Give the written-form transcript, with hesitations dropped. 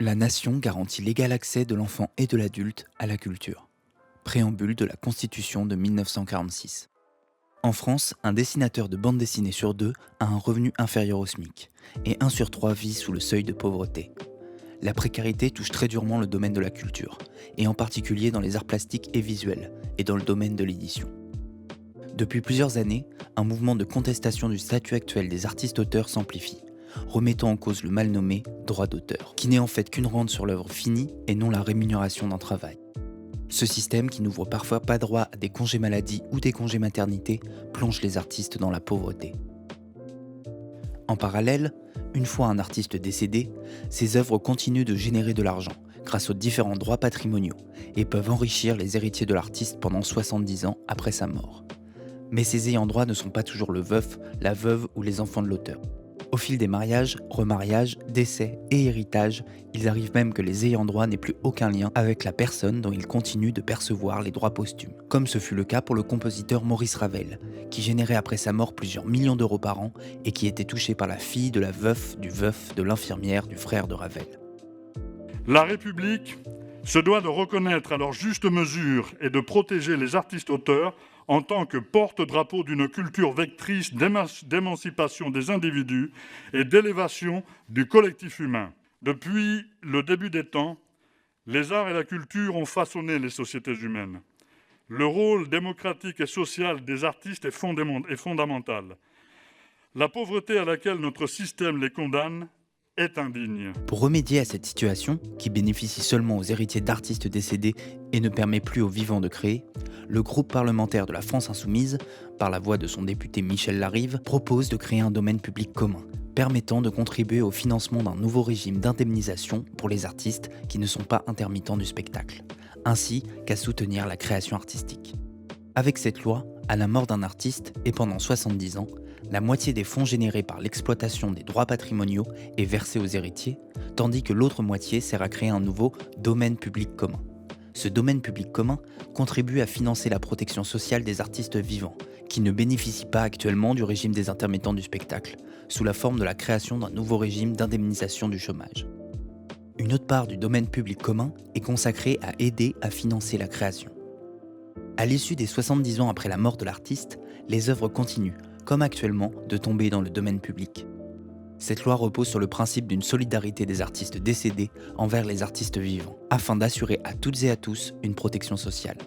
La nation garantit l'égal accès de l'enfant et de l'adulte à la culture. Préambule de la Constitution de 1946. En France, un dessinateur de bande dessinée sur deux a un revenu inférieur au SMIC, et 1 sur 3 vit sous le seuil de pauvreté. La précarité touche très durement le domaine de la culture, et en particulier dans les arts plastiques et visuels, et dans le domaine de l'édition. Depuis plusieurs années, un mouvement de contestation du statut actuel des artistes-auteurs s'amplifie, remettant en cause le mal nommé droit d'auteur, qui n'est en fait qu'une rente sur l'œuvre finie et non la rémunération d'un travail. Ce système, qui n'ouvre parfois pas droit à des congés maladie ou des congés maternité, plonge les artistes dans la pauvreté. En parallèle, une fois un artiste décédé, ses œuvres continuent de générer de l'argent grâce aux différents droits patrimoniaux et peuvent enrichir les héritiers de l'artiste pendant 70 ans après sa mort. Mais ces ayants droit ne sont pas toujours le veuf, la veuve ou les enfants de l'auteur. Au fil des mariages, remariages, décès et héritages, il arrive même que les ayants droit n'aient plus aucun lien avec la personne dont ils continuent de percevoir les droits posthumes. Comme ce fut le cas pour le compositeur Maurice Ravel, qui générait après sa mort plusieurs millions d'euros par an et qui était touché par la fille de la veuf, du veuf, de l'infirmière, du frère de Ravel. La République se doit de reconnaître à leur juste mesure et de protéger les artistes-auteurs en tant que porte-drapeau d'une culture vectrice d'émancipation des individus et d'élévation du collectif humain. Depuis le début des temps, les arts et la culture ont façonné les sociétés humaines. Le rôle démocratique et social des artistes est fondamental. La pauvreté à laquelle notre système les condamne est indigne. Pour remédier à cette situation, qui bénéficie seulement aux héritiers d'artistes décédés et ne permet plus aux vivants de créer, le groupe parlementaire de la France Insoumise, par la voix de son député Michel Larive, propose de créer un domaine public commun, permettant de contribuer au financement d'un nouveau régime d'indemnisation pour les artistes qui ne sont pas intermittents du spectacle, ainsi qu'à soutenir la création artistique. Avec cette loi, à la mort d'un artiste et pendant 70 ans, la moitié des fonds générés par l'exploitation des droits patrimoniaux est versée aux héritiers, tandis que l'autre moitié sert à créer un nouveau domaine public commun. Ce domaine public commun contribue à financer la protection sociale des artistes vivants, qui ne bénéficient pas actuellement du régime des intermittents du spectacle, sous la forme de la création d'un nouveau régime d'indemnisation du chômage. Une autre part du domaine public commun est consacrée à aider à financer la création. À l'issue des 70 ans après la mort de l'artiste, les œuvres continuent, comme actuellement, de tomber dans le domaine public. Cette loi repose sur le principe d'une solidarité des artistes décédés envers les artistes vivants, afin d'assurer à toutes et à tous une protection sociale.